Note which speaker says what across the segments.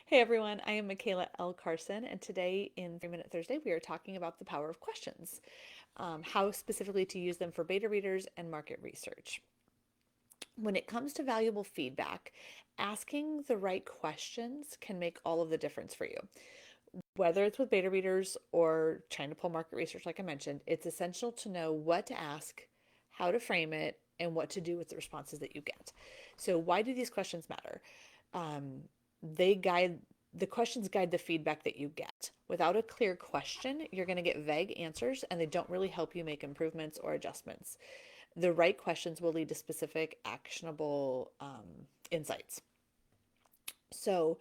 Speaker 1: Hey everyone, I am Michaela L. Carson, and today in 3 Minute Thursday, we are talking about the power of questions, how specifically to use them for beta readers and market research. When it comes to valuable feedback, asking the right questions can make all of the difference for you. Whether it's with beta readers or trying to pull market research, like I mentioned, it's essential to know what to ask, how to frame it, and what to do with the responses that you get. So, why do these questions matter? Um, they guide the questions guide the feedback that you get. Without a clear question, you're going to get vague answers and they don't really help you make improvements or adjustments. The right questions will lead to specific, actionable insights. So,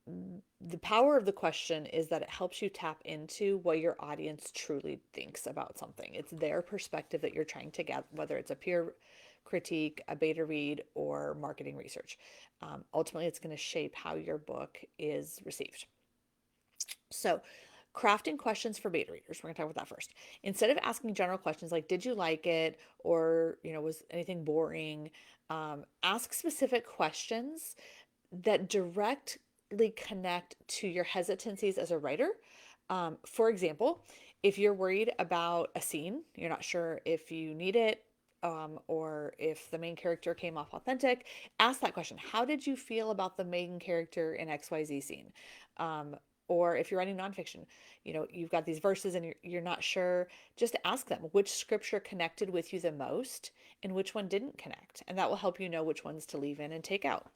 Speaker 1: the power of the question is that it helps you tap into what your audience truly thinks about something. It's their perspective that you're trying to get, whether it's a peer critique, a beta read, or marketing research. Ultimately, it's going to shape how your book is received. So, crafting questions for beta readers. We're going to talk about that first. Instead of asking general questions like, did you like it? Or, was anything boring? Ask specific questions that directly connect to your hesitancies as a writer. For example, if you're worried about a scene, you're not sure if you need it, or if the main character came off authentic, ask that question. How did you feel about the main character in XYZ scene? Or if you're writing nonfiction, you've got these verses and you're not sure, just ask them which scripture connected with you the most and which one didn't connect. And that will help you know which ones to leave in and take out.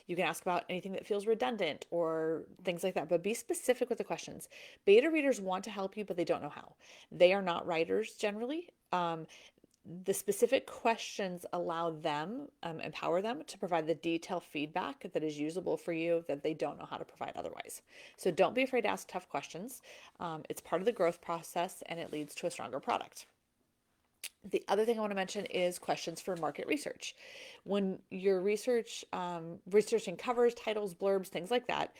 Speaker 1: You can ask about anything that feels redundant or things like that, but be specific with the questions. Beta readers want to help you, but they don't know how. They are not writers generally. The specific questions allow them, empower them to provide the detailed feedback that is usable for you that they don't know how to provide otherwise. So don't be afraid to ask tough questions. It's part of the growth process and it leads to a stronger product. The other thing I want to mention is questions for market research. When you're researching covers, titles, blurbs, things like that,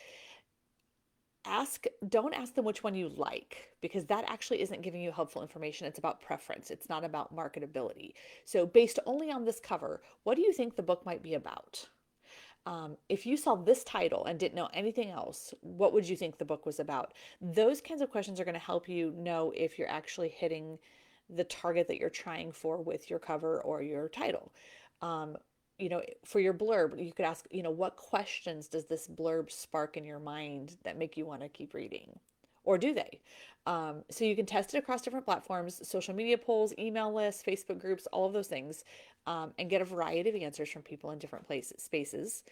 Speaker 1: don't ask them which one you like, because that actually isn't giving you helpful information. It's about preference. It's not about marketability. So based only on this cover, what do you think the book might be about? If you saw this title and didn't know anything else, what would you think the book was about? Those kinds of questions are going to help you know if you're actually hitting the target that you're trying for with your cover or your title. Um, for your blurb, you could ask, what questions does this blurb spark in your mind that make you want to keep reading? Or do they? So you can test it across different platforms, social media polls, email lists, Facebook groups, all of those things, and get a variety of answers from people in different places, spaces.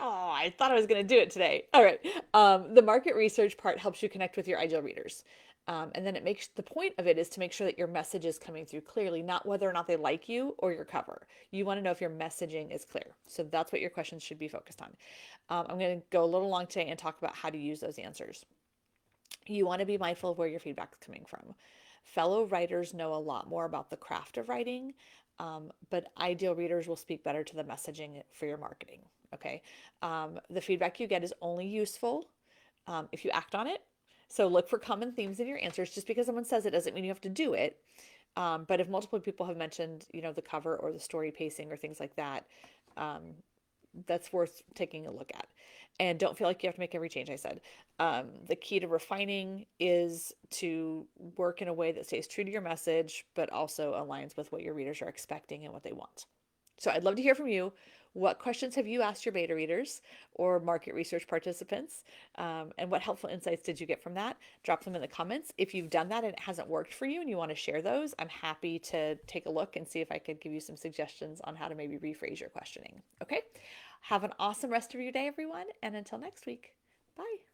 Speaker 1: Oh, I thought I was going to do it today. All right. The market research part helps you connect with your ideal readers. And then the point of it is to make sure that your message is coming through clearly, not whether or not they like you or your cover. You want to know if your messaging is clear. So that's what your questions should be focused on. I'm going to go a little long today and talk about how to use those answers. You want to be mindful of where your feedback is coming from. Fellow writers know a lot more about the craft of writing, but ideal readers will speak better to the messaging for your marketing. Okay. The feedback you get is only useful if you act on it. So look for common themes in your answers. Just because someone says it doesn't mean you have to do it. But if multiple people have mentioned, the cover or the story pacing or things like that, um, that's worth taking a look at. And don't feel like you have to make every change I said. The key to refining is to work in a way that stays true to your message, but also aligns with what your readers are expecting and what they want. So I'd love to hear from you. What questions have you asked your beta readers or market research participants? And what helpful insights did you get from that? Drop them in the comments. If you've done that and it hasn't worked for you and you want to share those, I'm happy to take a look and see if I could give you some suggestions on how to maybe rephrase your questioning. Okay? Have an awesome rest of your day, everyone. And until next week, bye.